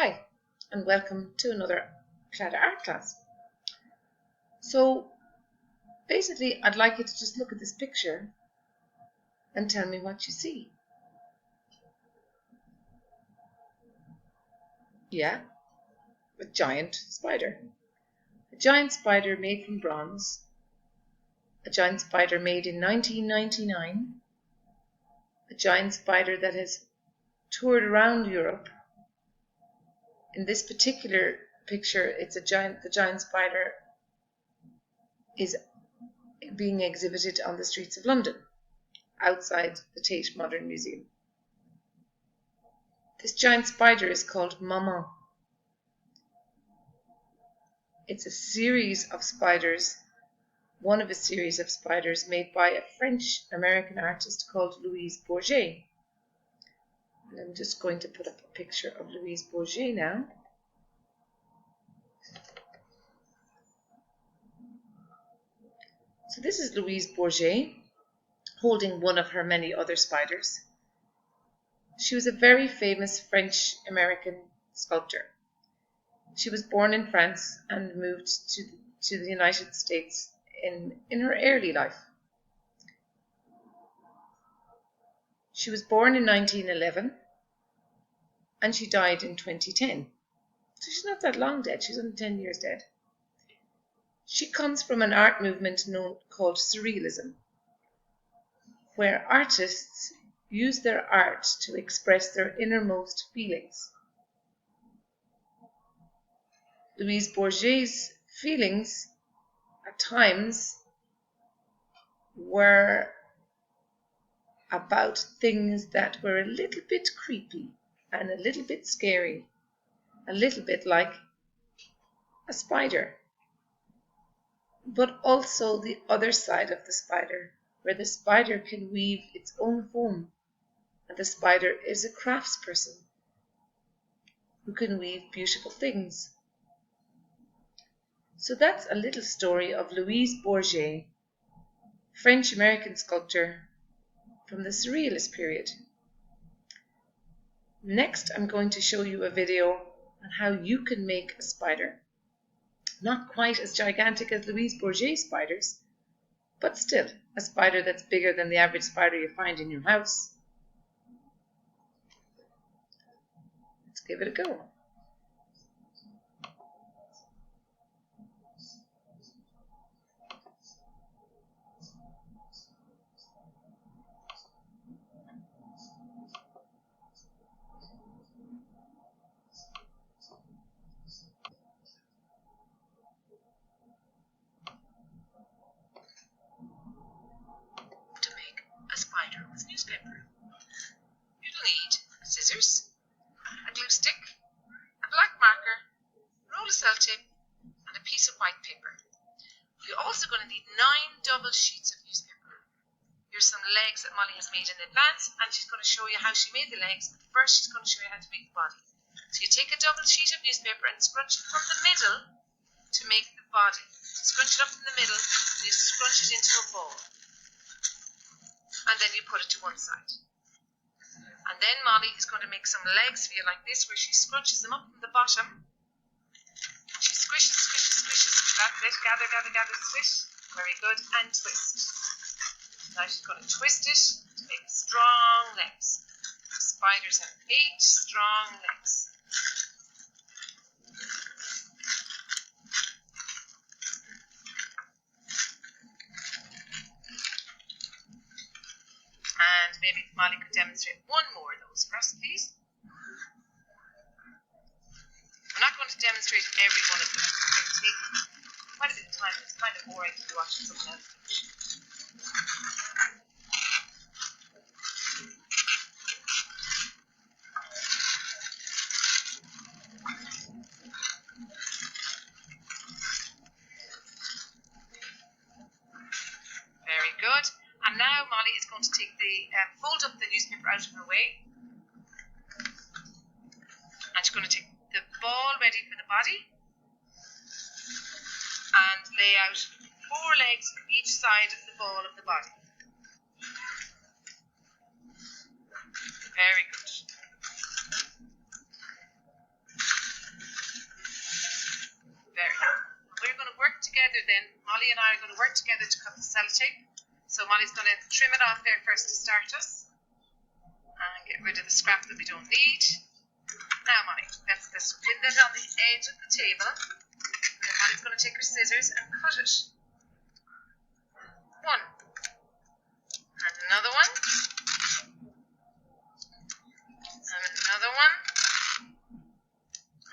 Hi, and welcome to another Claddagh Art class. So basically, I'd like you to just look at this picture and tell me what you see. Yeah, a giant spider. A giant spider made from bronze. A giant spider made in 1999. A giant spider that has toured around Europe. In this particular picture, the giant spider is being exhibited on the streets of London, outside the Tate Modern Museum. This giant spider is called Maman. It's a series of spiders, one of a series of spiders made by a French-American artist called Louise Bourget. And I'm just going to put up a picture of Louise Bourget now. So this is Louise Bourget holding one of her many other spiders. She was a very famous French-American sculptor. She was born in France and moved to the United States in her early life. She was born in 1911 and she died in 2010. So she's not that long dead, she's only 10 years dead. She comes from an art movement called Surrealism, where artists use their art to express their innermost feelings. Louise Bourget's feelings at times were about things that were a little bit creepy and a little bit scary, a little bit like a spider, but also the other side of the spider, where the spider can weave its own home, and the spider is a craftsperson who can weave beautiful things. So that's a little story of Louise Bourget, French-American sculptor from the Surrealist period. Next, I'm going to show you a video on how you can make a spider. Not quite as gigantic as Louise Bourget's spiders, but still a spider that's bigger than the average spider you find in your house. Let's give it a go. To make a spider with newspaper, you'll need scissors, a glue stick, a black marker, roll of sellotape, and a piece of white paper. You're also going to need 9 double sheets of newspaper. Here's some legs that Molly has made in advance, and she's going to show you how she made the legs. But first, she's going to show you how to make the body. So you take a double sheet of newspaper and scrunch it from the middle to make the body. Scrunch it up from the middle, and you scrunch it into a ball. And then you put it to one side. And then Molly is going to make some legs for you like this, where she scrunches them up from the bottom. She squishes, squishes, squishes. That's it. Gather, gather, gather, squish. Very good. And twist. Now she's going to twist it to make strong legs. Spiders have 8 strong legs. And maybe Molly could demonstrate one more of those for us, please. I'm not going to demonstrate every one of them. It's going to take quite a bit of time. It's kind of boring to be watching someone else. Very good. And now Molly is going to take fold up the newspaper out of her way. And she's going to take the ball ready for the body. And lay out 4 legs for each side of the ball of the body. Very good. together then. Molly and I are going to work together to cut the sellotape. So Molly's going to trim it off there first to start us. And get rid of the scrap that we don't need. Now Molly, let's pin that on the edge of the table. And Molly's going to take her scissors and cut it. One. And another one. And another one.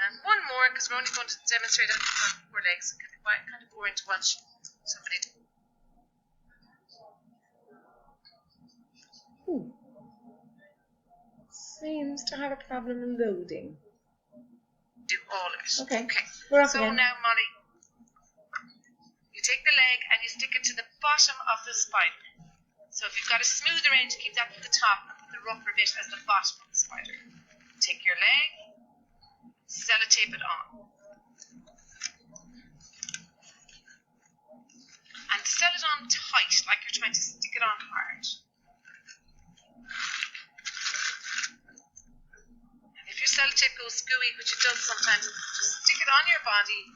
And one more, because we're only going to demonstrate on the front 4 legs. It can be quite kind of boring to watch somebody. Seems to have a problem loading. Do all of it. Okay. We're up so again. Now, Molly, you take the leg and you stick it to the bottom of the spider. So if you've got a smoother end, keep that at the top and put the rougher bit as the bottom of the spider. Take your leg, sellotape it on. And sell it on tight, like you're trying to stick it on hard. And if your sellotape goes screwy, which it does sometimes, just stick it on your body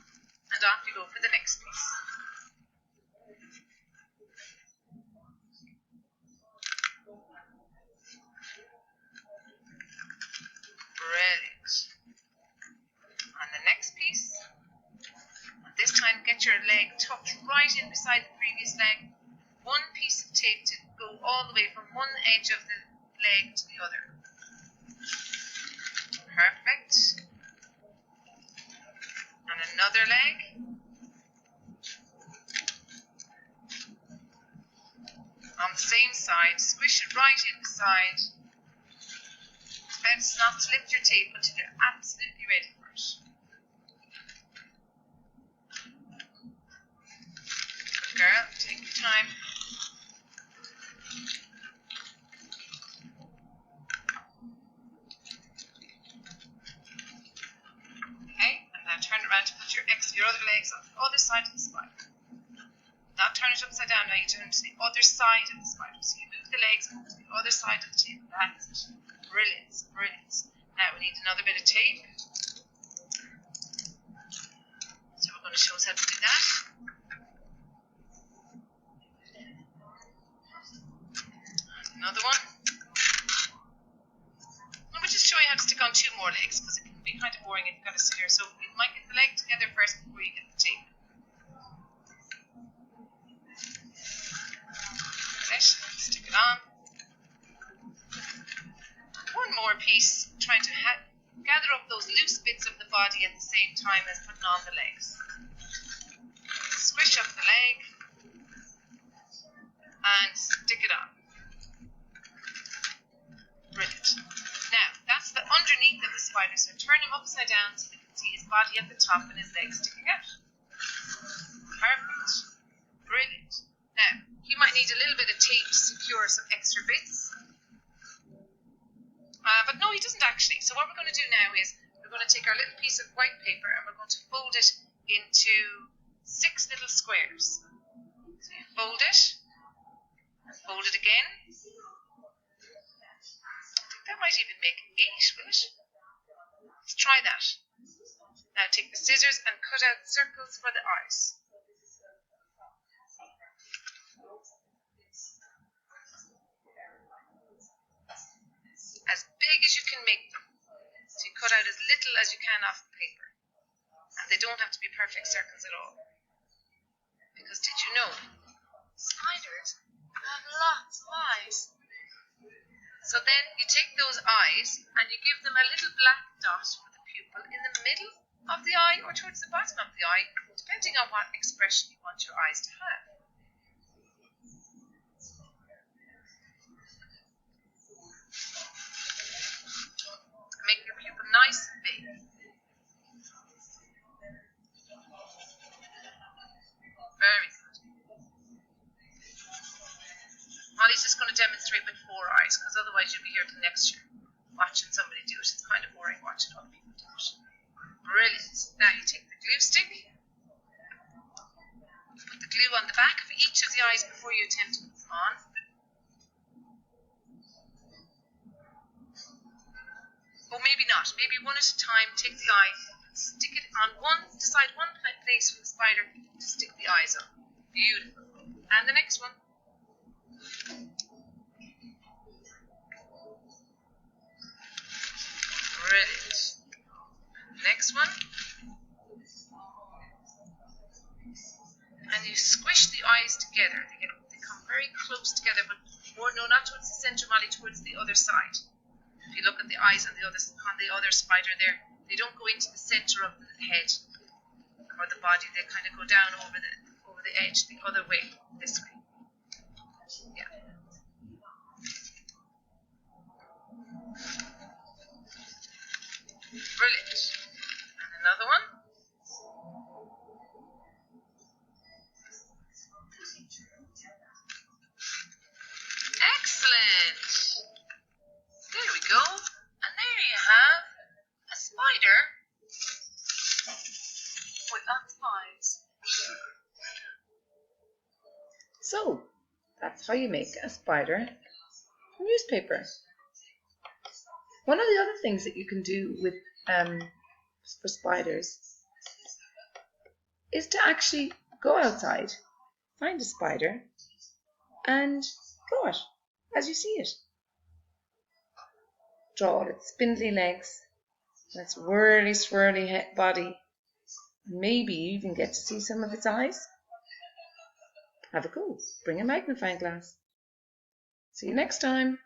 and off you go for the next piece. Brilliant. And the next piece. And this time get your leg tucked right in beside the previous leg. One piece of tape to go all the way from one edge of the leg to the other. Perfect. And another leg. On the same side, squish it right in beside. Best not to lift your tape until you're absolutely ready for it. Good girl, take your time. Okay, and now turn it around to put your other legs on the other side of the spider. Not turn it upside down, now you turn it to the other side of the spider. So you move the legs over to the other side of the table. That's it. Brilliant, brilliant. Now we need another bit of tape. So we're going to show us how to do that. Another one. And we'll just show you how to stick on 2 more legs because it can be kind of boring if you've got to sit here. So you might get the leg together first before you get the tape. Stick it on. One more piece, trying to gather up those loose bits of the body at the same time as putting on the legs. Squish up the leg and stick it on. Brilliant. Now, that's the underneath of the spider, so turn him upside down so you can see his body at the top and his legs sticking out. Perfect. Brilliant. Now, you might need a little bit of tape to secure some extra bits. But no, he doesn't actually. So what we're going to do now is we're going to take our little piece of white paper and we're going to fold it into 6 little squares. So you fold it, and fold it again. I think that might even make 8, will it? Let's try that. Now take the scissors and cut out circles for the eyes. As big as you can make them. So you cut out as little as you can off the paper. And they don't have to be perfect circles at all. Because did you know, spiders have lots of eyes. So then you take those eyes and you give them a little black dot for the pupil in the middle of the eye or towards the bottom of the eye, depending on what expression you want your eyes to have. Make your pupil nice and big. Very good. Molly's just going to demonstrate with 4 eyes, because otherwise you'll be here till next year watching somebody do it. It's kind of boring watching other people do it. Brilliant. Now you take the glue stick, put the glue on the back of each of the eyes before you attempt to put them on. Or maybe not. Maybe one at a time. Take the eye, stick it on decide one place for the spider, to stick the eyes on. Beautiful. And the next one. Brilliant. Next one. And you squish the eyes together. They come very close together, but not towards the centre, Molly, towards the other side. If you look at the eyes on the other spider there, they don't go into the centre of the head or the body. They kind of go down over the edge, the other way, this way. Yeah. Brilliant. And another one. Excellent. There we go. And there you have a spider with lots of eyes. So, that's how you make a spider from newspaper. One of the other things that you can do with for spiders is to actually go outside, find a spider, and draw it as you see it. Draw its spindly legs, and its whirly swirly body, and maybe you even get to see some of its eyes. Have a go. Bring a magnifying glass. See you next time.